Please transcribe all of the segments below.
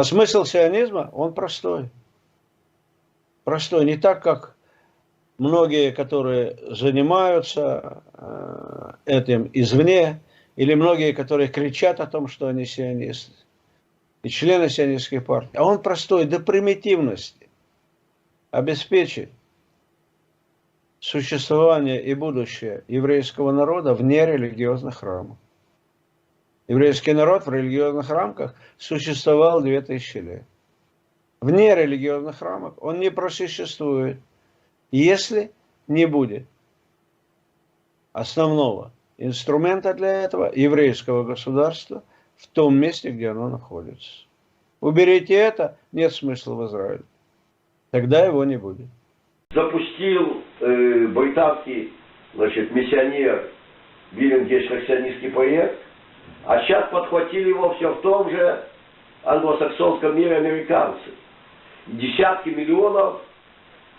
А смысл сионизма, он простой. Простой, не так, как многие, которые занимаются этим извне, или многие, которые кричат о том, что они сионисты, и члены сионистской партии. А он простой, до примитивности. Обеспечить существование и будущее еврейского народа вне религиозных рамок. Еврейский народ в религиозных рамках существовал 2000 лет. Вне религиозных рамок он не просуществует, если не будет основного инструмента для этого еврейского государства в том месте, где оно находится. Уберите это, нет смысла в Израиле. Тогда его не будет. Запустил британский, миссионер Вильям Гейшер сионистский проект, а сейчас подхватили его все в том же англосаксонском мире американцы. Десятки миллионов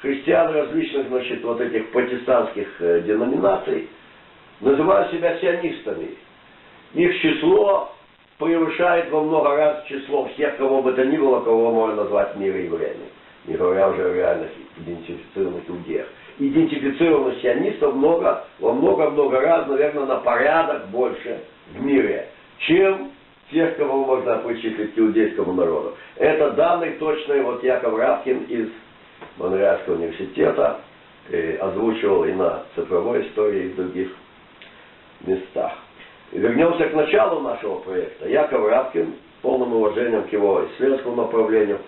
христиан различных, этих протестантских деноминаций называют себя сионистами. Их число превышает во много раз число всех, кого бы то ни было, кого можно назвать в мире евреями. Не говоря уже о реальных идентифицированных иудеях. Идентифицированных сионистов во много-много раз, наверное, на порядок больше в мире, чем тех, кого можно причислить к иудейскому народу. Это данные точные, Яков Равкин из Монреальского университета озвучивал и на цифровой истории, и в других местах. И вернемся к началу нашего проекта. Яков Равкин, с полным уважением к его исследовательскому направлению,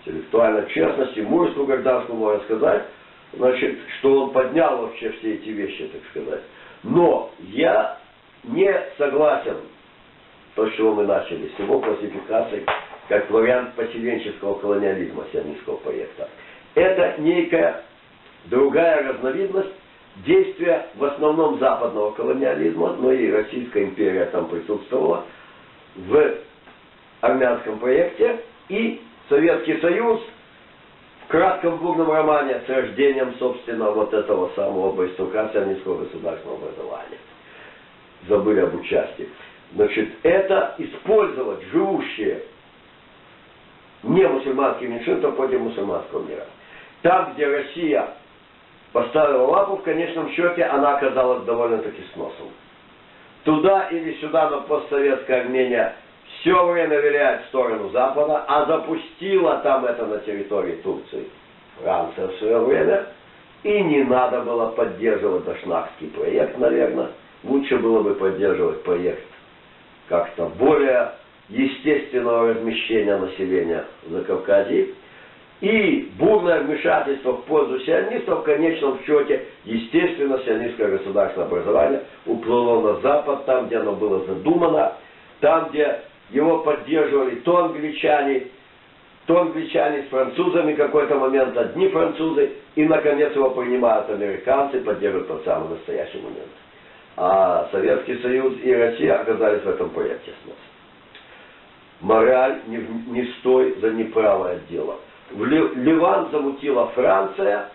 интеллектуальной честности, мужеству гражданскому, можно сказать, что он поднял вообще все эти вещи, так сказать. Но я не согласен, то, с чего мы начали, с его классификацией, как вариант поселенческого колониализма сионистского проекта. Это некая другая разновидность действия в основном западного колониализма, но и Российская империя там присутствовала в армянском проекте, и Советский Союз в кратком бурном романе с рождением, собственно, этого самого бойструка сионистского государственного образования. Забыли об участии. Это использовать живущие не мусульманские меньшинства против мусульманского мира. Там, где Россия поставила лапу, в конечном счете она оказалась довольно-таки сносом. Туда или сюда, но постсоветская Армения все время виляет в сторону Запада, а запустила там это на территории Турции Франция в свое время. И не надо было поддерживать дашнакский проект, наверное. Лучше было бы поддерживать проект как-то более естественного размещения населения в Закавказье. И бурное вмешательство в пользу сионистов, в конечном счете, естественно, сионистское государственное образование уплыло на Запад, там, где оно было задумано, там, где его поддерживали то англичане с французами в какой-то момент, одни французы, и, наконец, его принимают американцы, поддерживают тот самый настоящий момент. А Советский Союз и Россия оказались в этом проекте снос. Мораль не стой за неправое дело. Ливан замутила Франция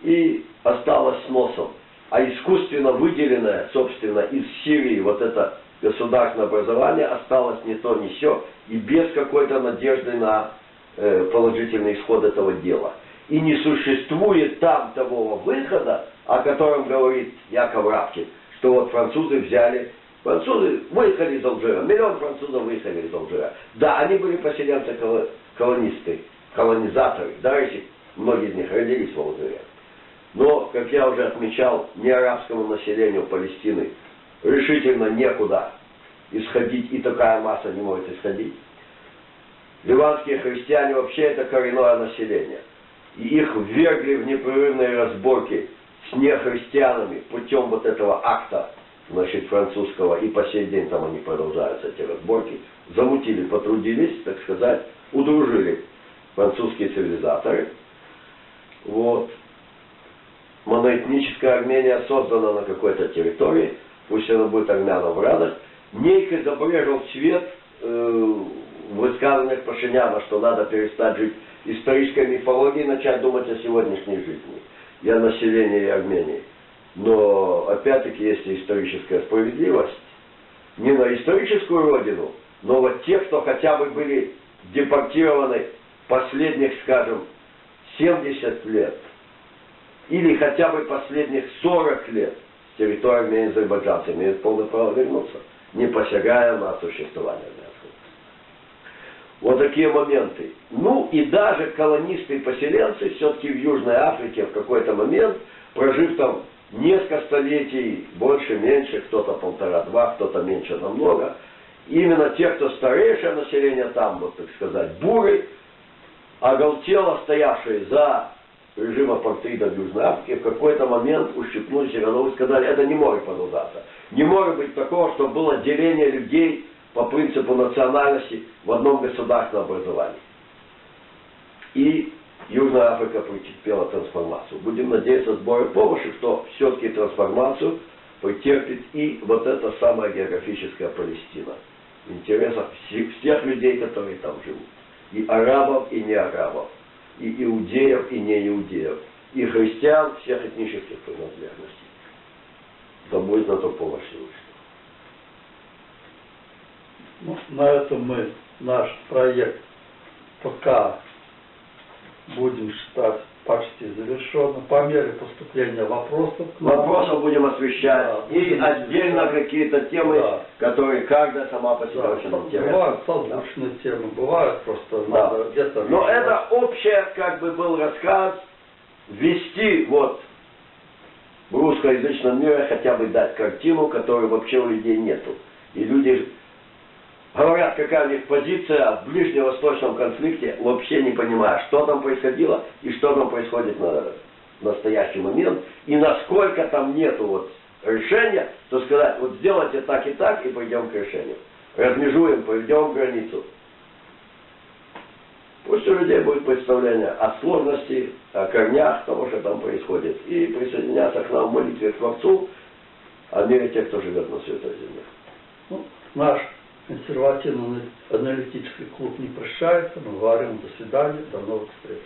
и осталась сносом. А искусственно выделенное, собственно, из Сирии это государственное образование осталось ни то, ни сё, и без какой-то надежды на положительный исход этого дела. И не существует там того выхода, о котором говорит Яков Равкин, что французы выехали из Алжира, миллион французов выехали из Алжира. Да, они были поселенцы-колонисты, колонизаторы, да, многие из них родились в Алжире. Но, как я уже отмечал, неарабскому населению Палестины решительно некуда исходить, и такая масса не может исходить. Ливанские христиане вообще это коренное население. И их ввергли в непрерывные разборки с нехристианами путем этого акта, французского, и по сей день там они продолжаются, эти разборки. Замутили, потрудились, так сказать, удружили французские цивилизаторы. Моноэтническая Армения создана на какой-то территории, пусть она будет армянам в радость. Нейко забрежил свет в высказанных Пашиняна, что надо перестать жить исторической мифологией и начать думать о сегодняшней жизни и о населении Армении. Но опять-таки есть историческая справедливость. Не на историческую родину, но тех, кто хотя бы были депортированы последних, скажем, 70 лет, или хотя бы последних 40 лет с территории азербайджанцев, имеют полное право вернуться, не посягая на существование армянского. Вот такие моменты. Ну и даже колонисты и поселенцы все-таки в Южной Африке в какой-то момент, прожив там несколько столетий, больше, меньше, кто-то 1,5-2, кто-то меньше намного, именно те, кто старейшее население там, вот так сказать, буры, оголтело стоявшие за режим апартеида в Южной Африке, в какой-то момент ущипнули себя голову и сказали, это не может продолжаться. Не может быть такого, чтобы было деление людей по принципу национальности в одном государственном образовании. И Южная Африка претерпела трансформацию. Будем надеяться с Божьей помощью, что все-таки трансформацию претерпит и вот эта самая географическая Палестина. В интересах всех людей, которые там живут. И арабов, и не арабов. И иудеев, и не иудеев. И христиан всех этнических принадлежностей. Да будет на то помощь Всевышнего. Ну, на этом мы наш проект пока будем считать почти завершенным. По мере поступления вопросов. Вопросы будем освещать. Да, и будем отдельно освещать. какие-то темы, Да. которые каждая сама по себе очень интересна. Бывают созвучные темы, бывают просто Да. надо где-то... Но это общее, как бы был рассказ, ввести вот в русскоязычном мире, хотя бы дать картину, которой вообще у людей нету. И люди говорят, какая у них позиция в ближневосточном конфликте, вообще не понимая, что там происходило и что там происходит на настоящий момент, и насколько там нету вот решения, то сказать, вот сделайте так и пойдем к решению. Размежуем, пойдем границу. Пусть у людей будет представление о сложности, о корнях того, что там происходит. И присоединяться к нам в молитве к Творцу о мире тех, кто живет на Святой Земле. Ну, наш консервативно-аналитический клуб не прощается. Мы говорим до свидания, до новых встреч.